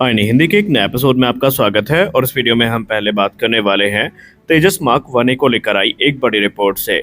नहीं, हिंदी के एक नए एपिसोड में आपका स्वागत है और इस वीडियो में हम पहले बात करने वाले हैं तेजस मार्क वन ए को लेकर आई एक बड़ी रिपोर्ट से।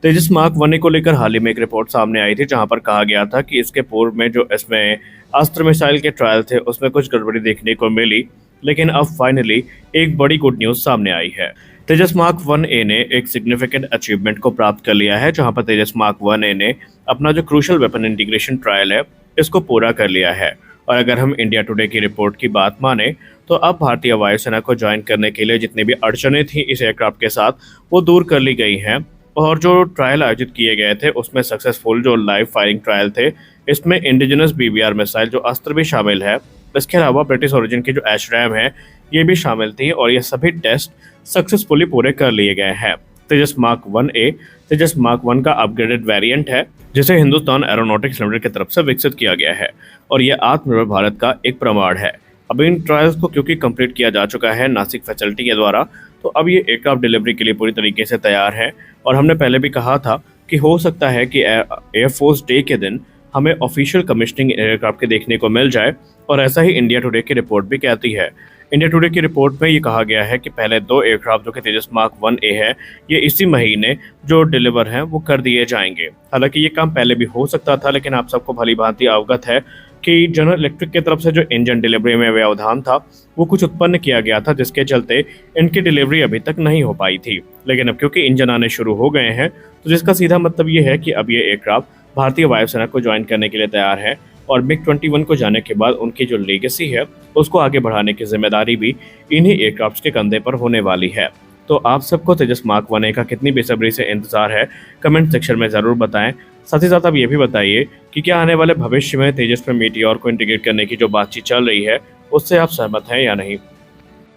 तेजस मार्क वन ए को लेकर हाल ही में एक रिपोर्ट सामने आई थी जहां पर कहा गया था कि इसके पूर्व में जो इसमें अस्त्र मिसाइल के ट्रायल थे उसमें कुछ गड़बड़ी देखने को मिली, लेकिन अब फाइनली एक बड़ी गुड न्यूज सामने आई है। तेजस मार्क वन ए ने एक सिग्निफिकेंट अचीवमेंट को प्राप्त कर लिया है, जहां पर तेजस मार्क वन ए ने अपना जो क्रूशल वेपन इंटीग्रेशन ट्रायल है इसको पूरा कर लिया है। और अगर हम इंडिया टुडे की रिपोर्ट की बात माने तो अब भारतीय वायुसेना को ज्वाइन करने के लिए जितनी भी अड़चनें थी इस एयरक्राफ्ट के साथ वो दूर कर ली गई हैं। और जो ट्रायल आयोजित किए गए थे उसमें सक्सेसफुल जो लाइव फायरिंग ट्रायल थे इसमें इंडिजिनस BBR मिसाइल जो अस्त्र भी शामिल है। इसके अलावा ब्रिटिश ओरिजिन की जो एशरैम है ये भी शामिल थी और ये सभी टेस्ट सक्सेसफुली पूरे कर लिए गए हैं। तेजस मार्क वन ए तेजस मार्क वन का अपग्रेडेड वेरिएंट है जिसे हिंदुस्तान एरोनॉटिक्स लिमिटेड की तरफ से विकसित किया गया है और यह आत्मनिर्भर भारत का एक प्रमाण है। अब इन ट्रायल्स को क्योंकि कंप्लीट किया जा चुका है नासिक फैसिलिटी के द्वारा, तो अब ये एयरक्राफ्ट डिलीवरी के लिए पूरी तरीके से तैयार है। और हमने पहले भी कहा था कि हो सकता है कि एयरफोर्स डे के दिन हमें ऑफिशियल कमिश्निंग एयरक्राफ्ट के देखने को मिल जाए, और ऐसा ही इंडिया टुडे की रिपोर्ट भी कहती है। इंडिया टुडे की रिपोर्ट में ये कहा गया है कि पहले 2 एयरक्राफ्ट जो कि तेजस मार्क वन ए है ये इसी महीने जो डिलीवर हैं वो कर दिए जाएंगे। हालांकि ये काम पहले भी हो सकता था, लेकिन आप सबको भली भांति अवगत है कि जनरल इलेक्ट्रिक की तरफ से जो इंजन डिलीवरी में व्यवधान था वो कुछ उत्पन्न किया गया था, जिसके चलते इनकी डिलीवरी अभी तक नहीं हो पाई थी। लेकिन अब क्योंकि इंजन आने शुरू हो गए हैं तो जिसका सीधा मतलब ये है कि अब ये एयरक्राफ्ट भारतीय वायुसेना को ज्वाइन करने के लिए तैयार है और MiG-21 को जाने के बाद उनकी जो लेगेसी है उसको आगे बढ़ाने की जिम्मेदारी भी इन्हीं एयरक्राफ्ट्स के कंधे पर होने वाली है। तो आप सबको तेजस मार्क वन ए का कितनी बेसब्री से इंतजार है कमेंट सेक्शन में ज़रूर बताएं। साथ ही साथ आप ये भी बताइए कि क्या आने वाले भविष्य में तेजस में मीटियोर को इंटीग्रेट करने की जो बातचीत चल रही है उससे आप सहमत हैं या नहीं।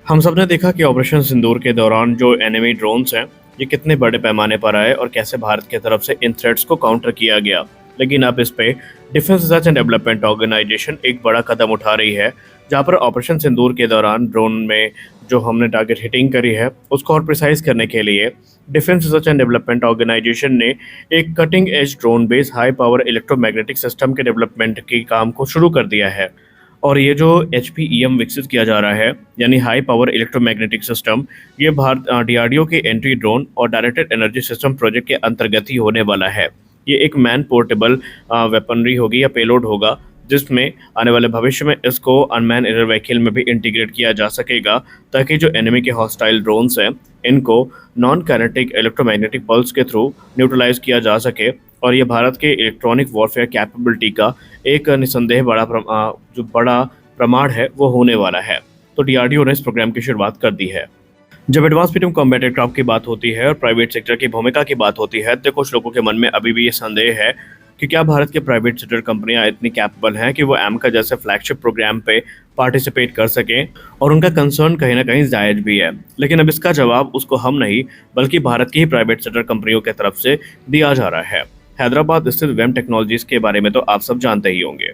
हम सब ने देखा कि ऑपरेशन सिंदूर के दौरान जो एनिमी ड्रोन्स हैं ये कितने बड़े पैमाने पर आए और कैसे भारत की तरफ से इन थ्रेट्स को काउंटर किया गया। लेकिन अब इस पे Defence Research and Development Organisation एक बड़ा कदम उठा रही है, जहां पर ऑपरेशन सिंदूर के दौरान ड्रोन में जो हमने टारगेट हिटिंग करी है उसको और प्रिसाइज करने के लिए Defence Research and Development Organisation ने एक cutting edge drone based high power electromagnetic system के डेवलपमेंट के काम को शुरू कर दिया है। और ये जो HPEM विकसित किया जा रहा है यानी हाई पावर इलेक्ट्रोमैग्नेटिक सिस्टम, ये भारत DRDO के एंट्री ड्रोन और डायरेक्टेड एनर्जी सिस्टम प्रोजेक्ट के अंतर्गत ही होने वाला है। ये एक मैन पोर्टेबल वेपनरी होगी या पेलोड होगा, जिसमें आने वाले भविष्य में इसको अनमैन एयर व्हीकल में भी इंटीग्रेट किया जा सकेगा, ताकि जो एनिमी के हॉस्टाइल ड्रोन्स हैं इनको नॉन काइनेटिक इलेक्ट्रोमैग्नेटिक पल्स के थ्रू न्यूट्रलाइज किया जा सके। और ये भारत के इलेक्ट्रॉनिक वॉरफेयर कैपेबिलिटी का एक निसंदेह जो बड़ा प्रमाण है वो होने वाला है। तो DRDO ने इस प्रोग्राम की शुरुआत कर दी है। जब एडवांस मीडियम कॉम्बैट एयरक्राफ्ट की बात होती है और प्राइवेट सेक्टर की भूमिका की बात होती है तो कुछ लोगों के मन में अभी भी ये संदेह है कि क्या भारत के प्राइवेट सेक्टर कंपनियां इतनी कैपेबल हैं कि वो AMCA जैसे फ्लैगशिप प्रोग्राम पे पार्टिसिपेट कर सकें, और उनका कंसर्न कहीं ना कहीं जायज भी है। लेकिन अब इसका जवाब उसको हम नहीं बल्कि भारत की ही प्राइवेट सेक्टर कंपनियों की तरफ से दिया जा रहा है। हैदराबाद स्थित वेम टेक्नोलॉजीज के बारे में तो आप सब जानते ही होंगे।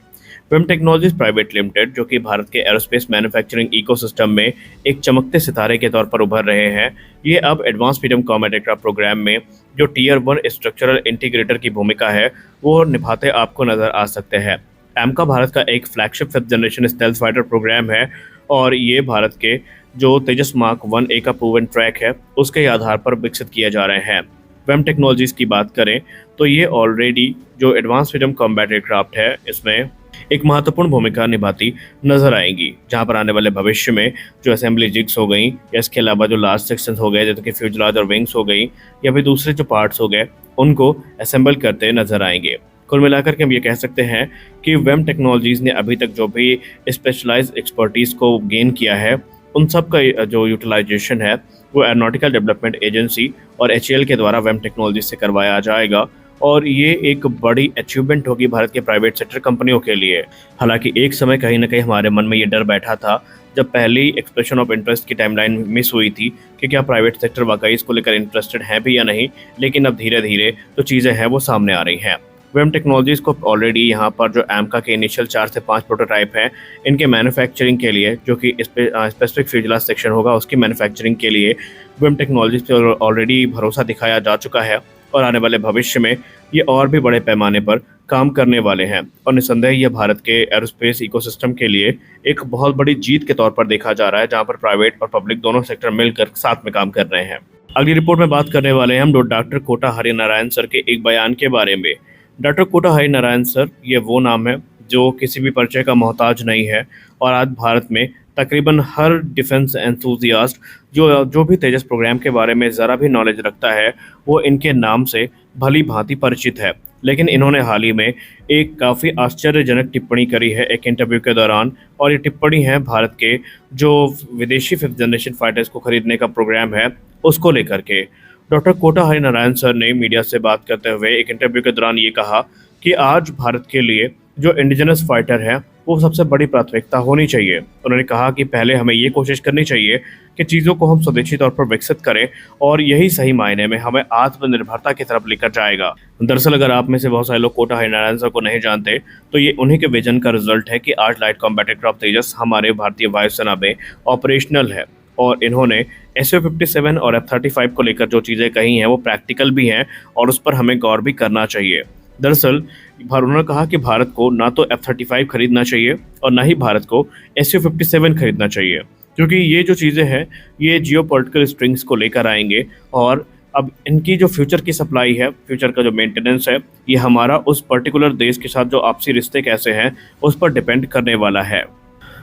वेम टेक्नोलॉजीज प्राइवेट लिमिटेड जो कि भारत के एरोस्पेस मैन्युफैक्चरिंग इकोसिस्टम में एक चमकते सितारे के तौर पर उभर रहे हैं, ये अब advance medium combat aircraft programme में जो Tier 1 स्ट्रक्चरल इंटीग्रेटर की भूमिका है वो निभाते आपको नजर आ सकते हैं। AMCA भारत का एक flagship 5th generation stealth fighter programme है और ये भारत के जो तेजस मार्क वन ए का प्रूवन ट्रैक है उसके आधार पर विकसित किए जा रहे हैं। वेम टेक्नोलॉजीज की बात करें तो ये ऑलरेडी जो एडवांस मीडियम कॉम्बैट एयरक्राफ्ट है इसमें एक महत्वपूर्ण भूमिका निभाती नजर आएंगी, जहां पर आने वाले भविष्य में जो असेंबली जिग्स हो गई या इसके अलावा जो लार्ज सेक्शंस हो गए जैसे कि फ्यूजलाज और विंग्स हो गई या फिर दूसरे जो पार्ट्स हो गए उनको असेंबल करते नजर आएंगे। कुल मिलाकर के हम ये कह सकते हैं कि वेम टेक्नोलॉजीज ने अभी तक जो भी स्पेशलाइज एक्सपर्टीज को गेन किया है उन सब का जो यूटिलाइजेशन है वो एरोनॉटिकल डेवलपमेंट एजेंसी और HAL के द्वारा वेम टेक्नोलॉजीज से करवाया जाएगा, और ये एक बड़ी अचीवमेंट होगी भारत के प्राइवेट सेक्टर कंपनियों के लिए। हालांकि एक समय कहीं ना कहीं हमारे मन में ये डर बैठा था जब पहली एक्सप्रेशन ऑफ इंटरेस्ट की टाइमलाइन मिस हुई थी कि क्या प्राइवेट सेक्टर वाकई इसको लेकर इंटरेस्टेड है भी या नहीं, लेकिन अब धीरे धीरे जो चीज़ें हैं वो सामने आ रही हैं। वेम टेक्नोलॉजीज को ऑलरेडी यहाँ पर जो AMCA के इनिशियल 4 से 5 प्रोटोटाइप हैं इनके मैन्युफैक्चरिंग के लिए जो कि स्पेसिफिक फ्यूजलाज सेक्शन होगा उसकी मैन्युफैक्चरिंग के लिए वेम टेक्नोलॉजीज पे ऑलरेडी भरोसा दिखाया जा चुका है। और आने वाले भविष्य में ये और भी बड़े पैमाने पर काम करने वाले हैं और निस्संदेह यह भारत के एरोस्पेस इकोसिस्टम के लिए एक बहुत बड़ी जीत के तौर पर देखा जा रहा है, जहां पर प्राइवेट और पब्लिक दोनों सेक्टर मिलकर साथ में काम कर रहे हैं। अगली रिपोर्ट में बात करने वाले हैं हम डॉक्टर कोटा हरिनारायण सर के एक बयान के बारे में। डॉक्टर कोटा हरिनारायण सर ये वो नाम है जो किसी भी परिचय का मोहताज नहीं है और आज भारत में तकरीबन हर डिफेंस एंथुजियास्ट जो भी तेजस प्रोग्राम के बारे में ज़रा भी नॉलेज रखता है वो इनके नाम से भली भांति परिचित है। लेकिन इन्होंने हाल ही में एक काफ़ी आश्चर्यजनक टिप्पणी करी है एक इंटरव्यू के दौरान, और ये टिप्पणी है भारत के जो विदेशी 5th जनरेशन फाइटर्स को खरीदने का प्रोग्राम है उसको लेकर के। डॉक्टर कोटा हरिनारायण सर ने मीडिया से बात करते हुए एक इंटरव्यू के दौरान ये कहा कि आज भारत के लिए जो इंडिजिनस फाइटर है वो सबसे बड़ी प्राथमिकता होनी चाहिए। उन्होंने कहा कि पहले हमें ये कोशिश करनी चाहिए कि चीज़ों को हम स्वदेशी तौर पर विकसित करें और यही सही मायने में हमें आत्मनिर्भरता की तरफ लेकर जाएगा। दरअसल अगर आप में से बहुत सारे लोग कोटा हरिनारायण सर को नहीं जानते तो ये उन्हीं के विजन का रिजल्ट है कि आज लाइट कॉम्बैट एयरक्राफ्ट तेजस हमारे भारतीय वायुसेना में ऑपरेशनल है और इन्होंने Su-57 और F-35 को लेकर जो चीज़ें कही हैं वो प्रैक्टिकल भी हैं और उस पर हमें गौर भी करना चाहिए। दरअसल उन्होंने कहा कि भारत को ना तो F-35 खरीदना चाहिए और ना ही भारत को Su-57 खरीदना चाहिए, क्योंकि ये जो चीज़ें हैं ये जियोपॉलिटिकल स्ट्रिंग्स को लेकर आएंगे और अब इनकी जो फ्यूचर की सप्लाई है, फ्यूचर का जो मेंटेनेंस है, ये हमारा उस पर्टिकुलर देश के साथ जो आपसी रिश्ते कैसे हैं उस पर डिपेंड करने वाला है।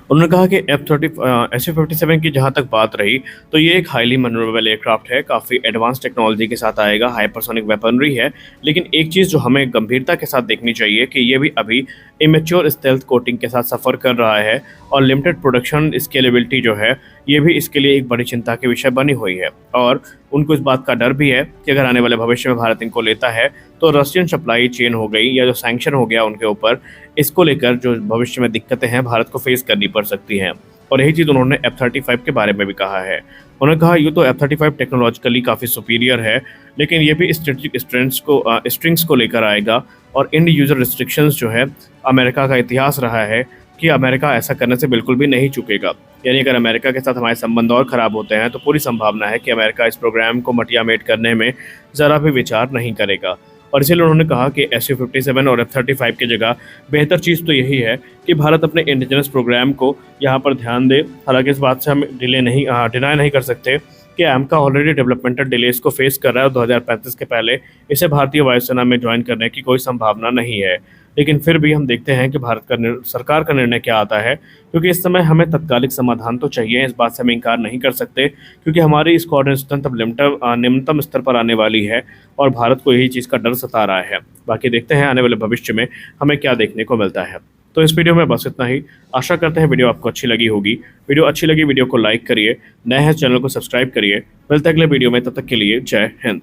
उन्होंने कहा कि Su-57 की जहाँ तक बात रही तो ये एक हाईली मैन्यूरेबल एयरक्राफ्ट है, काफ़ी एडवांस टेक्नोलॉजी के साथ आएगा, हाइपरसोनिक वेपनरी है। लेकिन एक चीज़ जो हमें गंभीरता के साथ देखनी चाहिए कि ये भी अभी इमेच्योर स्टेल्थ कोटिंग के साथ सफ़र कर रहा है और लिमिटेड प्रोडक्शन स्केलेबिलिटी जो है ये भी इसके लिए एक बड़ी चिंता के विषय बनी हुई है। और उनको इस बात का डर भी है कि अगर आने वाले भविष्य में भारत इनको लेता है तो रशियन सप्लाई चेन हो गई या जो सैंक्शन हो गया उनके ऊपर, इसको लेकर जो भविष्य में दिक्कतें हैं भारत को फेस करनी पड़ सकती हैं। और यही चीज़ उन्होंने F-35 के बारे में भी कहा है। उन्होंने कहा यूँ तो F-35 टेक्नोलॉजिकली काफ़ी सुपीरियर है, लेकिन ये भी स्ट्रेटेजिक स्ट्रिंग्स को लेकर आएगा और इंड यूज़र रिस्ट्रिक्शंस जो है अमेरिका का इतिहास रहा है कि अमेरिका ऐसा करने से बिल्कुल भी नहीं चूकेगा। यानी अगर अमेरिका के साथ हमारे संबंध और ख़राब होते हैं तो पूरी संभावना है कि अमेरिका इस प्रोग्राम को मटियामेट करने में ज़रा भी विचार नहीं करेगा। और इसीलिए उन्होंने कहा कि Su-57 और F-35 की जगह बेहतर चीज़ तो यही है कि भारत अपने इंडिजिनस प्रोग्राम को यहाँ पर ध्यान दे। हालांकि इस बात से हम डिनाई नहीं कर सकते कि AMCA ऑलरेडी डेवलपमेंटल डिलेस को फेस कर रहा है और 2035 के पहले इसे भारतीय वायुसेना में ज्वाइन करने की कोई संभावना नहीं है। लेकिन फिर भी हम देखते हैं कि भारत का सरकार का निर्णय क्या आता है, क्योंकि इस समय हमें तत्कालिक समाधान तो चाहिए, इस बात से हम इनकार नहीं कर सकते, क्योंकि हमारी स्क्वाड्रन स्ट्रेंथ अब निम्नतम स्तर पर आने वाली है और भारत को यही चीज़ का डर सता रहा है। बाकी देखते हैं आने वाले भविष्य में हमें क्या देखने को मिलता है। तो इस वीडियो में बस इतना ही। आशा करते हैं वीडियो आपको अच्छी लगी होगी। वीडियो अच्छी लगी वीडियो को लाइक करिए, नए हैं चैनल को सब्सक्राइब करिए। मिलते हैं अगले वीडियो में, तब तक के लिए जय हिंद।